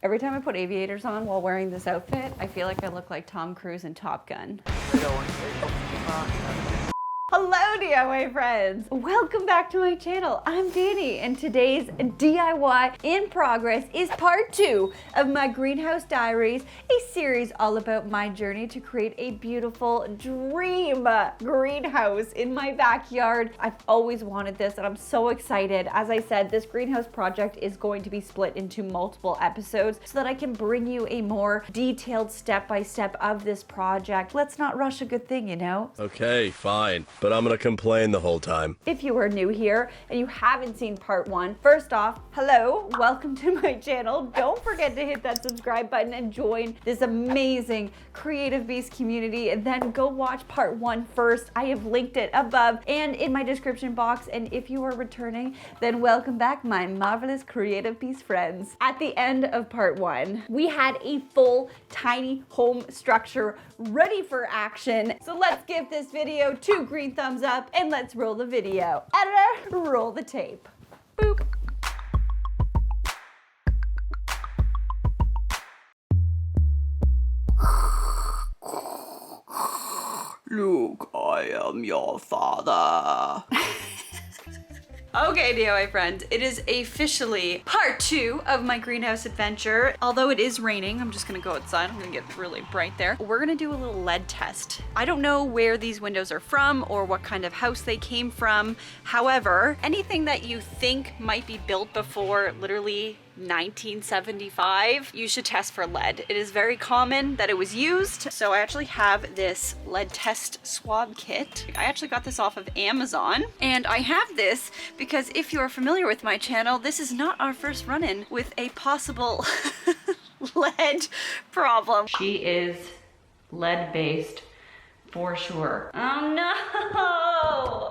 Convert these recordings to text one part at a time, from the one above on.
Every time I put aviators on while wearing this outfit, I feel like I look like Tom Cruise in Top Gun. Hello DIY friends! Welcome back to my channel. I'm Danie and today's DIY in progress is part 2 of my greenhouse diaries, a series all about my journey to create a beautiful dream greenhouse in my backyard. I've always wanted this and I'm so excited. As I said, this greenhouse project is going to be split into multiple episodes so that I can bring you a more detailed step-by-step of this project. Let's not rush a good thing, you know? Okay, fine. But I'm gonna complain the whole time. If you are new here and you haven't seen part 1, first off, hello, welcome to my channel. Don't forget to hit that subscribe button and join this amazing Creative Beast community. And then go watch part 1 first. I have linked it above and in my description box. And if you are returning, then welcome back, my marvelous Creative Beast friends. At the end of part 1, we had a full tiny home structure ready for action. So let's give this video 2 green thumbs up and let's roll the video. Editor, roll the tape. Boop. Luke, I am your father. Okay, DIY friends, it is officially part 2 of my greenhouse adventure. Although it is raining, I'm just gonna go outside. I'm gonna get really bright there. We're gonna do a little lead test. I don't know where these windows are from or what kind of house they came from. However, anything that you think might be built before literally 1975, you should test for lead. It is very common that it was used. So I actually have this lead test swab kit. I actually got this off of Amazon. And I have this because if you are familiar with my channel, this is not our first run-in with a possible lead problem. She is lead-based for sure. Oh no!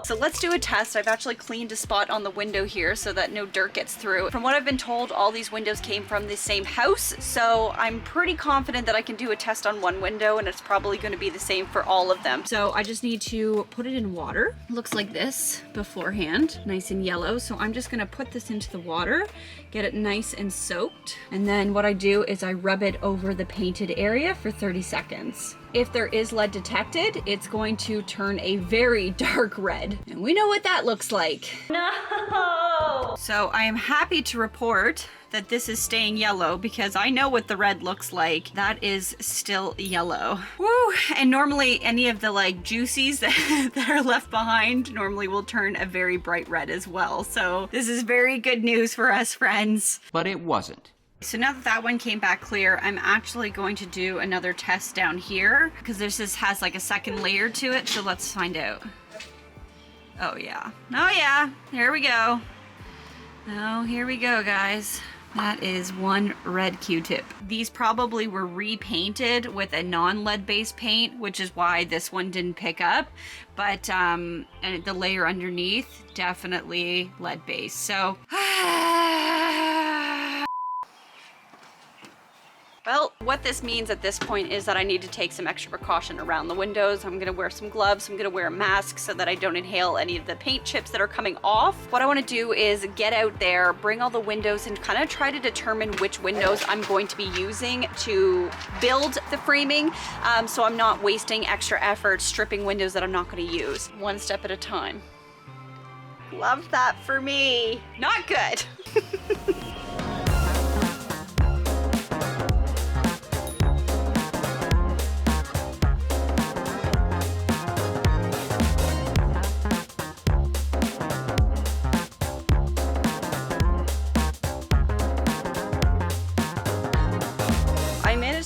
So let's do a test. I've actually cleaned a spot on the window here so that no dirt gets through. From what I've been told, all these windows came from the same house, so I'm pretty confident that I can do a test on one window and it's probably going to be the same for all of them. So I just need to put it in water. It looks like this beforehand, nice and yellow. So I'm just going to put this into the water, get it nice and soaked. And then what I do is I rub it over the painted area for 30 seconds. If there is lead detected, it's going to turn a very dark red. And we know what that looks like. No! So I am happy to report that this is staying yellow because I know what the red looks like. That is still yellow. Woo! And normally any of the like juicies that are left behind normally will turn a very bright red as well. So this is very good news for us friends. But it wasn't. So now that that one came back clear, I'm actually going to do another test down here because this has like a second layer to it. So let's find out. Oh yeah. Oh yeah. Here we go. Oh, here we go, guys. That is one red Q-tip. These probably were repainted with a non-lead based paint, which is why this one didn't pick up. But and the layer underneath, definitely lead based. So well, what this means at this point is that I need to take some extra precaution around the windows. I'm gonna wear some gloves, I'm gonna wear a mask so that I don't inhale any of the paint chips that are coming off. What I wanna do is get out there, bring all the windows and kind of try to determine which windows I'm going to be using to build the framing so I'm not wasting extra effort stripping windows that I'm not gonna use. One step at a time. Love that for me. Not good.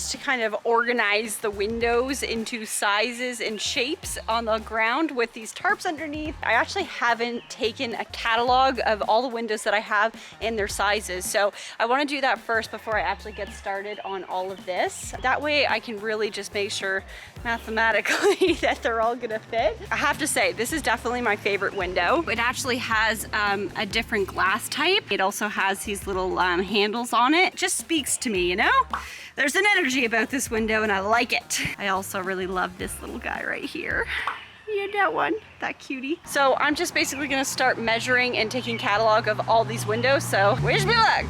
To kind of organize the windows into sizes and shapes on the ground with these tarps underneath. I actually haven't taken a catalog of all the windows that I have and their sizes. So I want to do that first before I actually get started on all of this. That way I can really just make sure mathematically that they're all gonna fit. I have to say, this is definitely my favorite window. It actually has a different glass type. It also has these little handles on it. It just speaks to me, you know? There's an energy about this window and I like it. I also really love this little guy right here. Yeah, that one, that cutie. So I'm just basically gonna start measuring and taking catalog of all these windows. So wish me luck.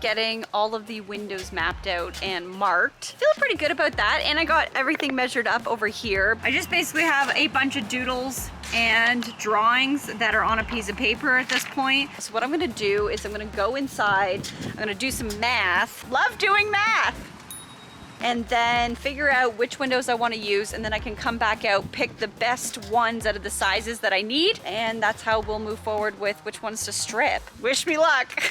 getting all of the windows mapped out and marked. Feeling pretty good about that, and I got everything measured up over here. I just basically have a bunch of doodles and drawings that are on a piece of paper at this point. So what I'm gonna do is I'm gonna go inside, I'm gonna do some math. Love doing math! And then figure out which windows I want to use, and then I can come back out, pick the best ones out of the sizes that I need, and that's how we'll move forward with which ones to strip. Wish me luck.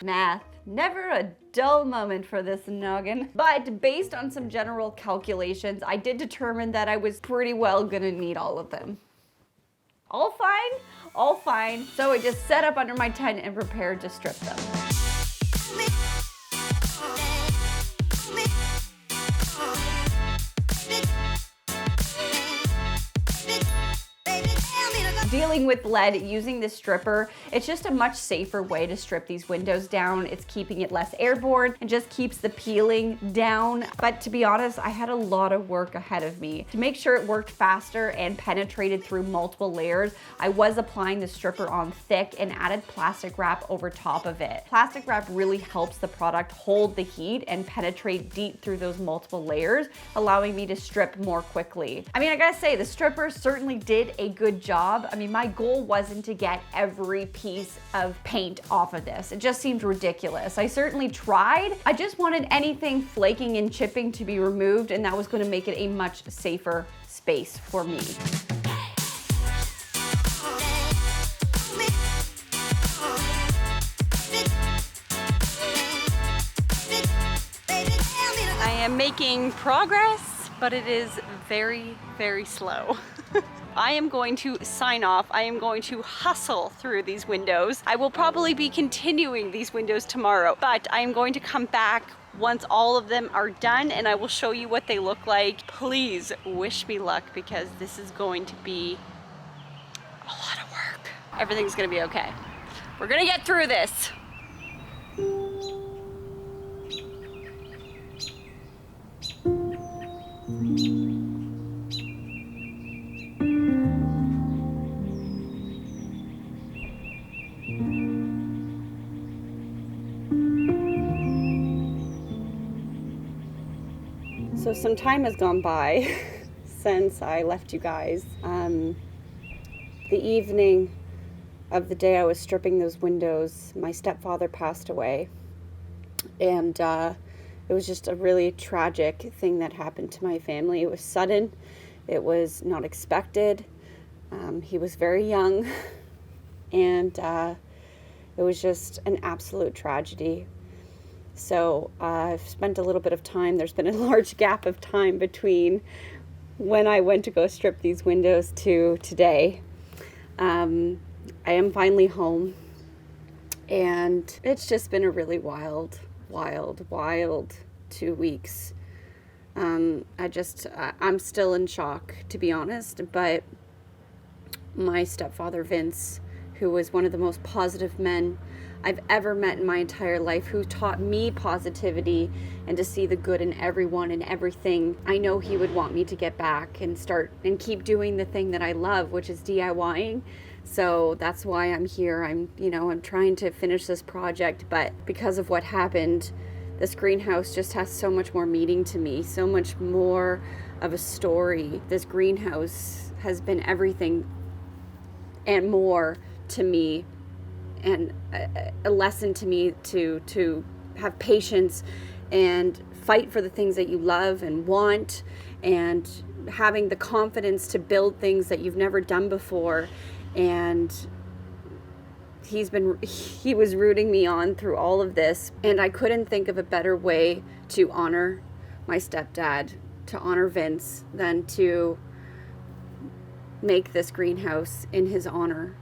Math. Never a dull moment for this noggin. But based on some general calculations, I did determine that I was pretty well gonna need all of them. All fine? All fine. So I just set up under my tent and prepared to strip them. Dealing with lead using this stripper, it's just a much safer way to strip these windows down. It's keeping it less airborne and just keeps the peeling down. But to be honest, I had a lot of work ahead of me. To make sure it worked faster and penetrated through multiple layers, I was applying the stripper on thick and added plastic wrap over top of it. Plastic wrap really helps the product hold the heat and penetrate deep through those multiple layers, allowing me to strip more quickly. I mean, I gotta say, the stripper certainly did a good job. I mean, my goal wasn't to get every piece of paint off of this. It just seemed ridiculous. I certainly tried. I just wanted anything flaking and chipping to be removed, and that was going to make it a much safer space for me. I am making progress, but it is very, very slow. I am going to sign off. I am going to hustle through these windows. I will probably be continuing these windows tomorrow, but I am going to come back once all of them are done and I will show you what they look like. Please wish me luck because this is going to be a lot of work. Everything's gonna be okay. We're gonna get through this. So some time has gone by since I left you guys. The evening of the day I was stripping those windows, my stepfather passed away. And it was just a really tragic thing that happened to my family. It was sudden. It was not expected. He was very young. And it was just an absolute tragedy. So I've spent a little bit of time. There's been a large gap of time between when I went to go strip these windows to today. I am finally home, and it's just been a really wild 2 weeks. I'm still in shock, to be honest, but my stepfather, Vince, who was one of the most positive men I've ever met in my entire life, who taught me positivity and to see the good in everyone and everything. I know he would want me to get back and start and keep doing the thing that I love, which is DIYing. So that's why I'm here. I'm trying to finish this project, but because of what happened, this greenhouse just has so much more meaning to me, so much more of a story. This greenhouse has been everything and more to me, and a lesson to me to have patience and fight for the things that you love and want, and having the confidence to build things that you've never done before. And he was rooting me on through all of this, and I couldn't think of a better way to honor my stepdad, to honor Vince, than to make this greenhouse in his honor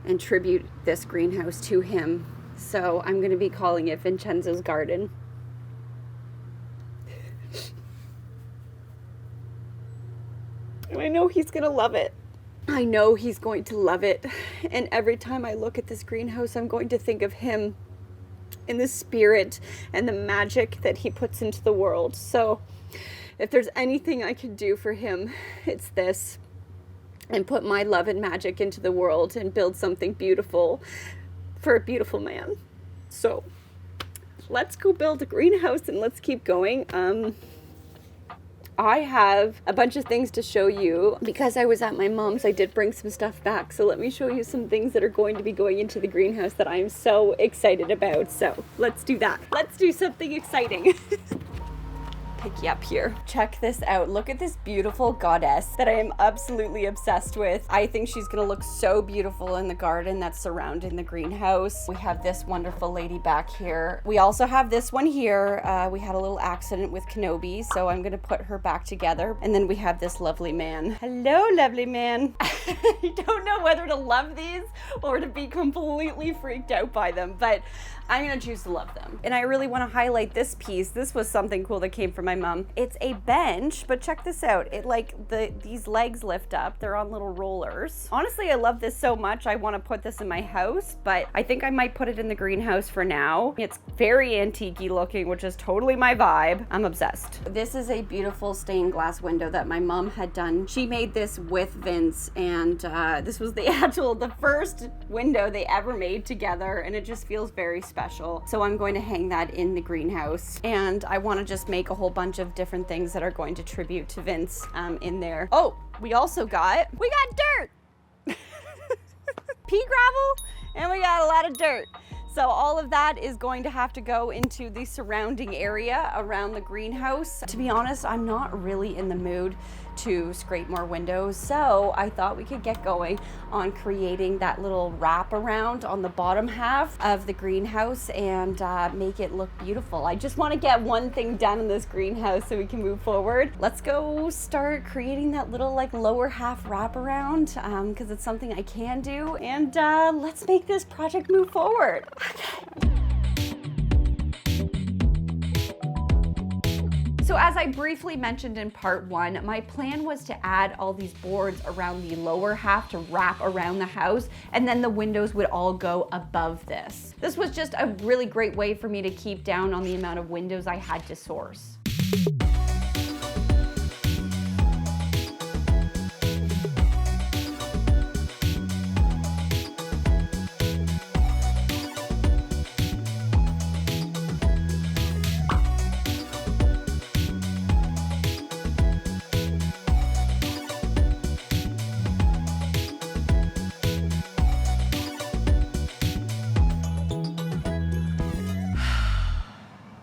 and tribute this greenhouse to him. So I'm going to be calling it Vincenzo's Garden. And I know he's going to love it. I know he's going to love it. And every time I look at this greenhouse, I'm going to think of him and the spirit and the magic that he puts into the world. So if there's anything I can do for him, it's this. And put my love and magic into the world and build something beautiful for a beautiful man. So let's go build a greenhouse and let's keep going. I have a bunch of things to show you. Because I was at my mom's, I did bring some stuff back. So let me show you some things that are going to be going into the greenhouse that I am so excited about. So let's do that. Let's do something exciting. Pick you up here. Check this out. Look at this beautiful goddess that I am absolutely obsessed with. I think she's gonna look so beautiful in the garden that's surrounding the greenhouse. We have this wonderful lady back here. We also have this one here. We had a little accident with Kenobi, so I'm gonna put her back together. And then we have this lovely man. Hello, lovely man. I don't know whether to love these or to be completely freaked out by them, but I'm gonna choose to love them. And I really wanna highlight this piece. This was something cool that came from my mom. It's a bench, but check this out. It these legs lift up. They're on little rollers. Honestly, I love this so much. I wanna put this in my house, but I think I might put it in the greenhouse for now. It's very antique-y looking, which is totally my vibe. I'm obsessed. This is a beautiful stained glass window that my mom had done. She made this with Vince, and this was the first window they ever made together, and it just feels very special. So I'm going to hang that in the greenhouse, and I want to just make a whole bunch of different things that are going to tribute to Vince in there. Oh, we got dirt. Pea gravel, and we got a lot of dirt. So all of that is going to have to go into the surrounding area around the greenhouse. To be honest, I'm not really in the mood to scrape more windows, so I thought we could get going on creating that little wrap around on the bottom half of the greenhouse and make it look beautiful. I just want to get one thing done in this greenhouse so we can move forward. Let's go start creating that little lower half wrap around because it's something I can do, and let's make this project move forward. Okay. So as I briefly mentioned in part 1, my plan was to add all these boards around the lower half to wrap around the house, and then the windows would all go above this. This was just a really great way for me to keep down on the amount of windows I had to source.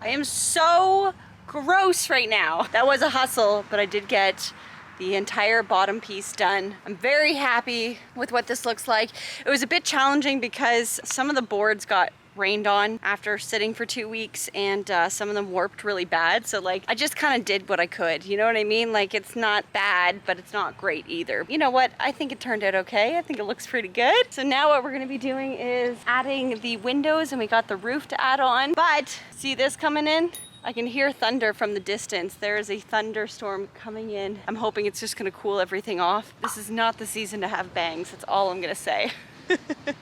I am so gross right now. That was a hustle, but I did get the entire bottom piece done. I'm very happy with what this looks like. It was a bit challenging because some of the boards got rained on after sitting for 2 weeks, and some of them warped really bad. So I just kind of did what I could. You know what I mean? It's not bad, but it's not great either. You know what? I think it turned out okay. I think it looks pretty good. So now what we're gonna be doing is adding the windows, and we got the roof to add on. But see this coming in? I can hear thunder from the distance. There is a thunderstorm coming in. I'm hoping it's just gonna cool everything off. This is not the season to have bangs. That's all I'm gonna say.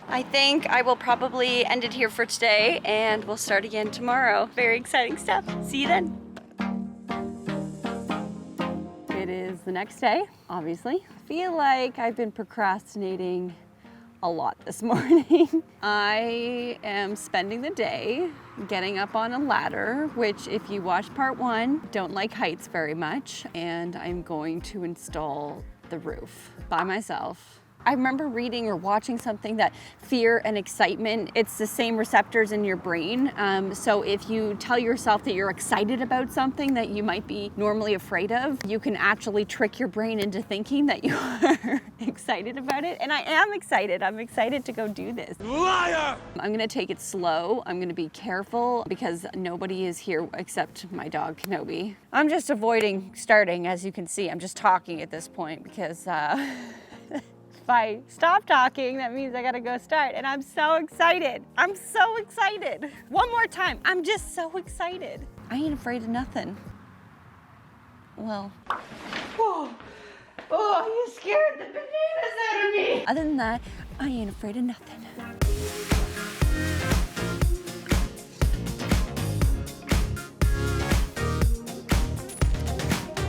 I think I will probably end it here for today, and we'll start again tomorrow. Very exciting stuff. See you then. It is the next day, obviously. I feel like I've been procrastinating a lot this morning. I am spending the day getting up on a ladder, which if you watched part 1, don't like heights very much, and I'm going to install the roof by myself. I remember reading or watching something that fear and excitement, it's the same receptors in your brain. So if you tell yourself that you're excited about something that you might be normally afraid of, you can actually trick your brain into thinking that you are excited about it. And I am excited. I'm excited to go do this. Liar! I'm gonna take it slow. I'm gonna be careful because nobody is here except my dog, Kenobi. I'm just avoiding starting, as you can see. I'm just talking at this point because if I stop talking, that means I gotta go start, and I'm so excited. I'm so excited. One more time, I'm just so excited. I ain't afraid of nothing. Well, whoa. Oh, you scared the bananas out of me. Other than that, I ain't afraid of nothing.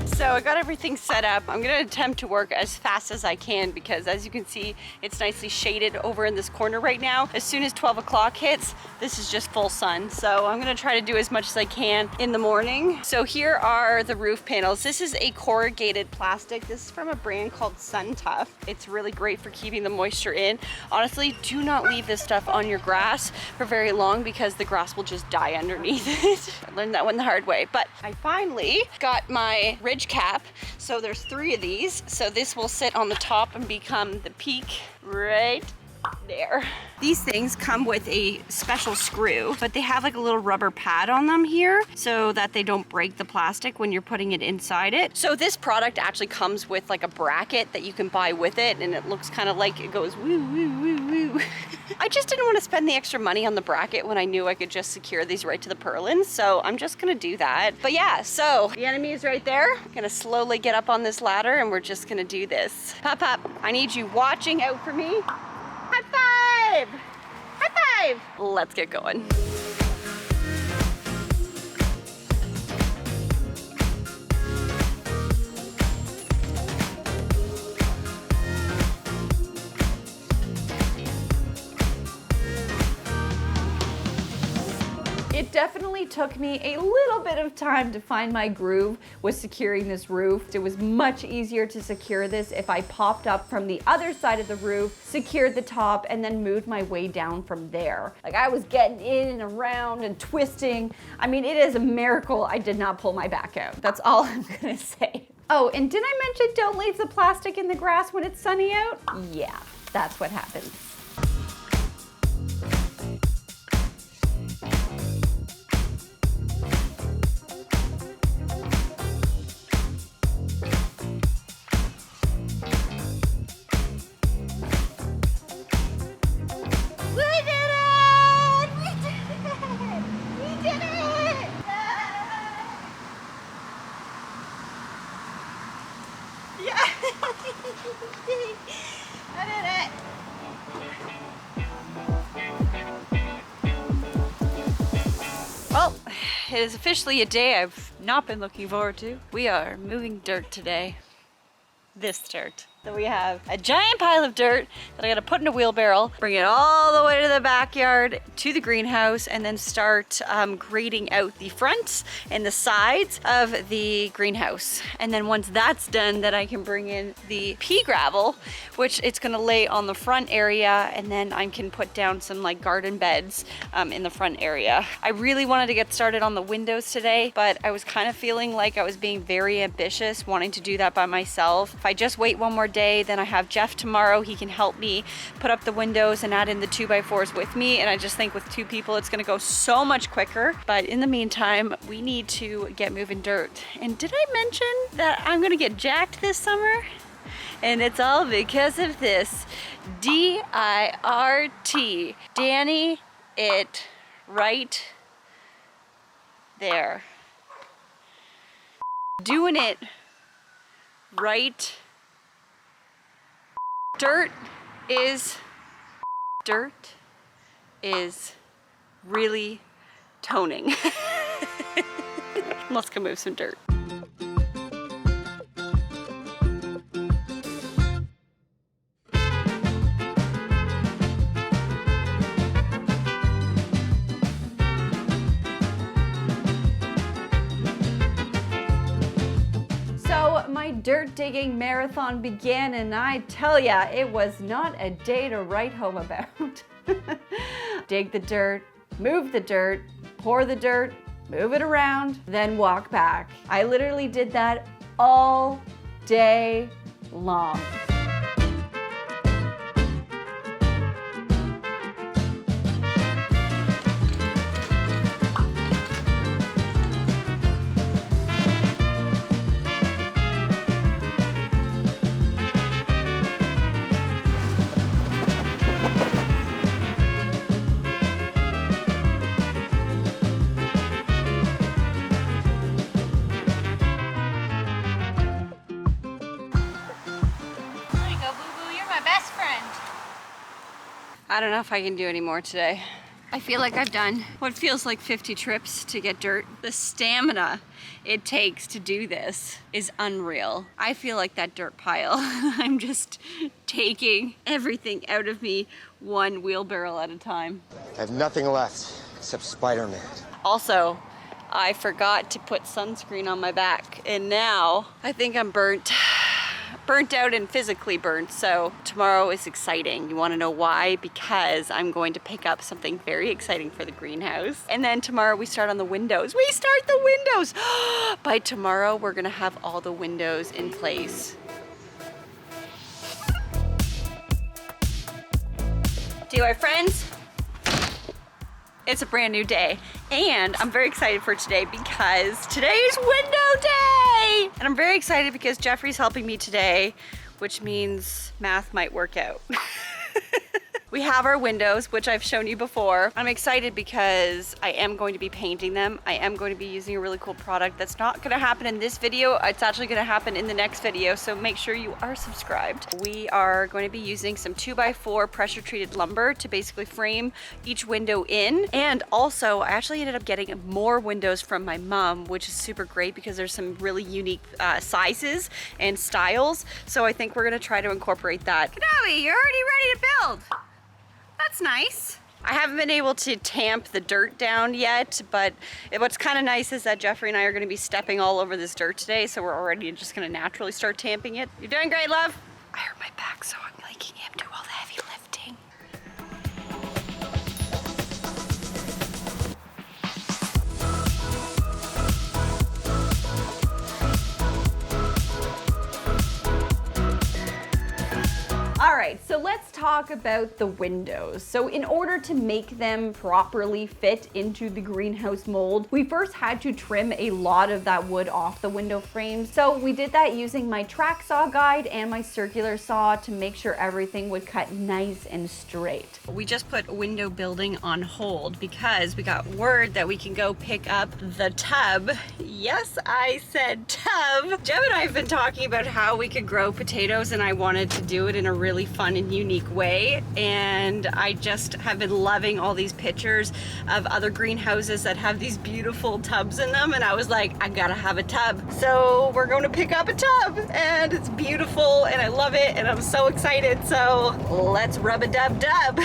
So I got everything set up. I'm gonna attempt to work as fast as I can because as you can see, it's nicely shaded over in this corner right now. As soon as 12 o'clock hits, this is just full sun. So I'm gonna try to do as much as I can in the morning. So here are the roof panels. This is a corrugated plastic. This is from a brand called Sun Tough. It's really great for keeping the moisture in. Honestly, do not leave this stuff on your grass for very long because the grass will just die underneath it. I learned that one the hard way, but I finally got my ridge cap. So there's 3 of these. So this will sit on the top and become the peak right there. These things come with a special screw, but they have like a little rubber pad on them here so that they don't break the plastic when you're putting it inside it. So this product actually comes with like a bracket that you can buy with it, and it looks kind of like it goes woo, woo, woo, woo. I just didn't want to spend the extra money on the bracket when I knew I could just secure these right to the purlins, so I'm just gonna do that. But yeah, so the enemy is right there. I'm gonna slowly get up on this ladder and we're just gonna do this. Pop, pop, I need you watching out for me. High five! High five! Let's get going. It definitely took me a little bit of time to find my groove with securing this roof. It was much easier to secure this if I popped up from the other side of the roof, secured the top, and then moved my way down from there. Like I was getting in and around and twisting. I mean, it is a miracle I did not pull my back out. That's all I'm gonna say. Oh, and did I mention don't leave the plastic in the grass when it's sunny out? Yeah, that's what happens. Well, it is officially a day I've not been looking forward to. We are moving dirt today. This dirt. So we have a giant pile of dirt that I gotta put in a wheelbarrow, bring it all the way to the backyard, to the greenhouse, and then start grading out the fronts and the sides of the greenhouse. And then once that's done, then I can bring in the pea gravel, which it's gonna lay on the front area, and then I can put down some like garden beds in the front area. I really wanted to get started on the windows today, but I was kind of feeling like I was being very ambitious, wanting to do that by myself. If I just wait one more day, then I have Jeff tomorrow. He can help me put up the windows and add in the 2x4s with me, and I just think with 2 people it's gonna go so much quicker. But in the meantime, we need to get moving dirt. And did I mention that I'm gonna get jacked this summer? And it's all because of this D-I-R-T, Danie it right there. Doing it right. Dirt is really toning. Let's go move some dirt. My dirt digging marathon began, and I tell ya, it was not a day to write home about. Dig the dirt, move the dirt, pour the dirt, move it around, then walk back. I literally did that all day long. I don't know if I can do any more today. I feel like I've done what feels like 50 trips to get dirt. The stamina it takes to do this is unreal. I feel like that dirt pile. I'm just taking everything out of me one wheelbarrow at a time. I have nothing left except Spider-Man. Also, I forgot to put sunscreen on my back, and now I think I'm burnt out and physically burnt. So tomorrow is exciting. You want to know why? Because I'm going to pick up something very exciting for the greenhouse. And then tomorrow we start on the windows. We start the windows. By tomorrow, we're gonna have all the windows in place. DIY friends, it's a brand new day. And I'm very excited for today because today is window day! And I'm very excited because Jeffrey's helping me today, which means math might work out. We have our windows, which I've shown you before. I'm excited because I am going to be painting them. I am going to be using a really cool product that's not gonna happen in this video. It's actually gonna happen in the next video, so make sure you are subscribed. We are going to be using some 2x4 pressure treated lumber to basically frame each window in. And also, I actually ended up getting more windows from my mom, which is super great because there's some really unique sizes and styles. So I think we're gonna try to incorporate that. Kenobi, you're already ready to build. That's nice. I haven't been able to tamp the dirt down yet, but what's kind of nice is that Jeffrey and I are going to be stepping all over this dirt today, so we're already just going to naturally start tamping it. You're doing great, love. I hurt my back, so I'm making him do all the heavy lifting. All right, so let's talk about the windows. So in order to make them properly fit into the greenhouse mold, we first had to trim a lot of that wood off the window frames. So we did that using my track saw guide and my circular saw to make sure everything would cut nice and straight. We just put window building on hold because we got word that we can go pick up the tub. Yes, I said tub. Jeb and I have been talking about how we could grow potatoes, and I wanted to do it in a really fun and unique way. And I just have been loving all these pictures of other greenhouses that have these beautiful tubs in them. And I was like, I gotta have a tub. So we're going to pick up a tub, and it's beautiful and I love it and I'm so excited. So let's rub a dub dub.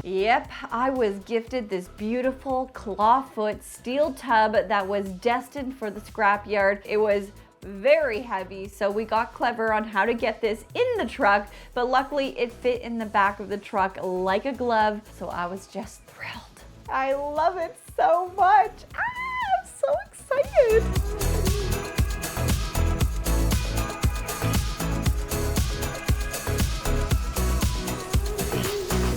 Yep, I was gifted this beautiful clawfoot steel tub that was destined for the scrapyard. It was very heavy, so we got clever on how to get this in the truck, but luckily it fit in the back of the truck like a glove, so I was just thrilled. I love it so much. I'm so excited.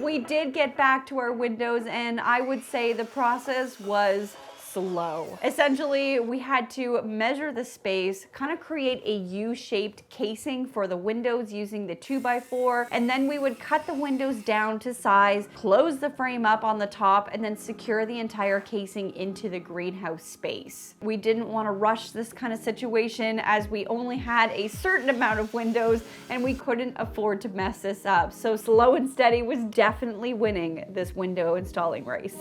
We did get back to our windows, and I would say the process was slow. Essentially, we had to measure the space, kind of create a U-shaped casing for the windows using the 2x4, and then we would cut the windows down to size, close the frame up on the top, and then secure the entire casing into the greenhouse space. We didn't want to rush this kind of situation as we only had a certain amount of windows and we couldn't afford to mess this up. So slow and steady was definitely winning this window installing race.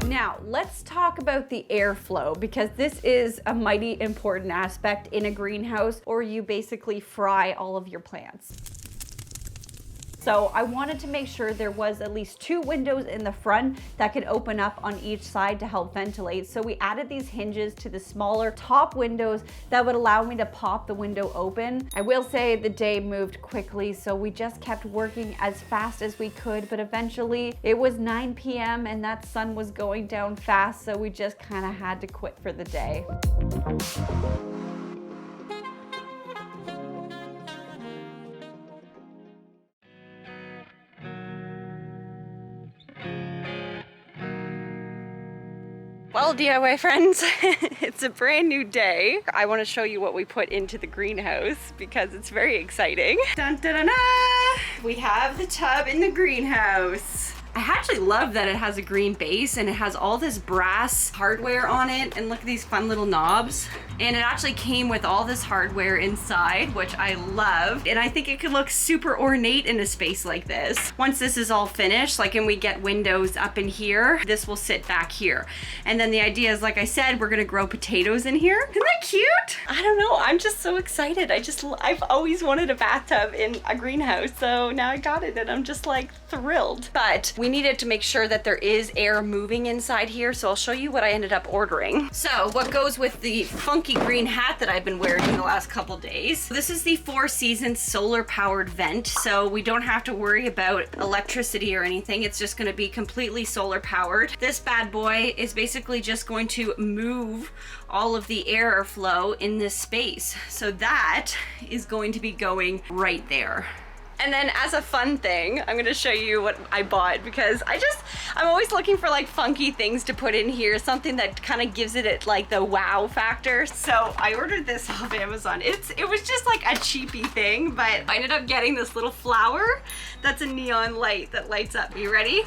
Now, let's talk about the airflow, because this is a mighty important aspect in a greenhouse, or you basically fry all of your plants. So I wanted to make sure there was at least 2 windows in the front that could open up on each side to help ventilate. So we added these hinges to the smaller top windows that would allow me to pop the window open. I will say the day moved quickly, so we just kept working as fast as we could, but eventually it was 9 p.m. and that sun was going down fast, so we just kind of had to quit for the day. Well, DIY friends, it's a brand new day. I want to show you what we put into the greenhouse because it's very exciting. Dun, dun, dun, dun. We have the tub in the greenhouse. I actually love that it has a green base and it has all this brass hardware on it, and look at these fun little knobs. And it actually came with all this hardware inside, which I love. And I think it could look super ornate in a space like this. Once this is all finished, like, and we get windows up in here, this will sit back here. And then the idea is, like I said, we're gonna grow potatoes in here. Isn't that cute? I don't know, I'm just so excited. I've always wanted a bathtub in a greenhouse, so now I got it and I'm just like thrilled. But we needed to make sure that there is air moving inside here, so I'll show you what I ended up ordering. So what goes with the funky green hat that I've been wearing the last couple days. This is the 4 Seasons solar powered vent, so we don't have to worry about electricity or anything. It's just going to be completely solar powered. This bad boy is basically just going to move all of the airflow in this space. So that is going to be going right there. And then as a fun thing, I'm gonna show you what I bought because I'm always looking for like funky things to put in here, something that kind of gives it like the wow factor. So I ordered this off Amazon. It was just like a cheapy thing, but I ended up getting this little flower that's a neon light that lights up. You ready?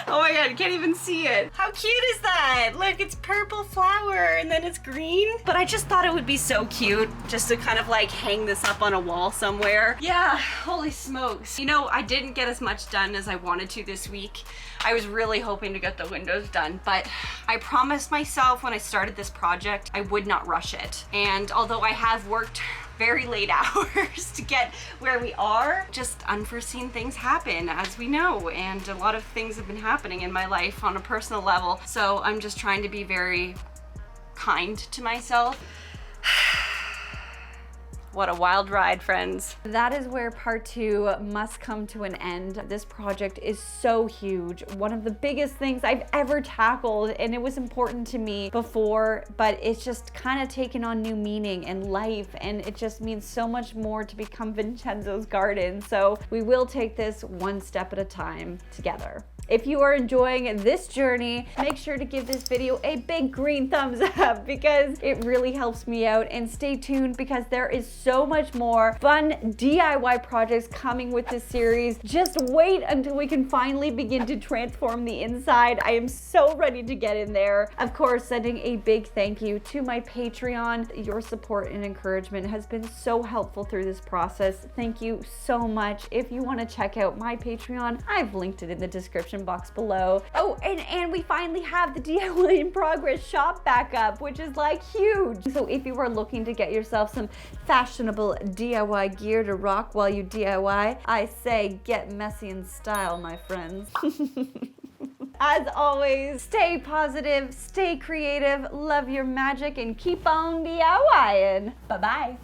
Oh my god, I can't even see it. How cute is that? Look, it's purple flower and then it's green. But I just thought it would be so cute just to kind of like hang this up on a wall somewhere. Yeah, holy smokes. You know, I didn't get as much done as I wanted to this week. I was really hoping to get the windows done, but I promised myself when I started this project, I would not rush it. And although I have worked very late hours to get where we are, just unforeseen things happen, as we know, and a lot of things have been happening in my life on a personal level. So I'm just trying to be very kind to myself. What a wild ride, friends. That is where part 2 must come to an end. This project is so huge. One of the biggest things I've ever tackled, and it was important to me before, but it's just kind of taken on new meaning and life, and it just means so much more to become Vincenzo's Garden. So we will take this one step at a time together. If you are enjoying this journey, make sure to give this video a big green thumbs up because it really helps me out, and stay tuned because there is so much more fun DIY projects coming with this series. Just wait until we can finally begin to transform the inside. I am so ready to get in there. Of course, sending a big thank you to my Patreon. Your support and encouragement has been so helpful through this process. Thank you so much. If you want to check out my Patreon, I've linked it in the description box below. Oh, and we finally have the DIY in progress shop back up, which is like huge. So if you are looking to get yourself some fashionable DIY gear to rock while you DIY, I say get messy in style, my friends. As always, stay positive, stay creative, love your magic, and keep on DIYing. Bye-bye.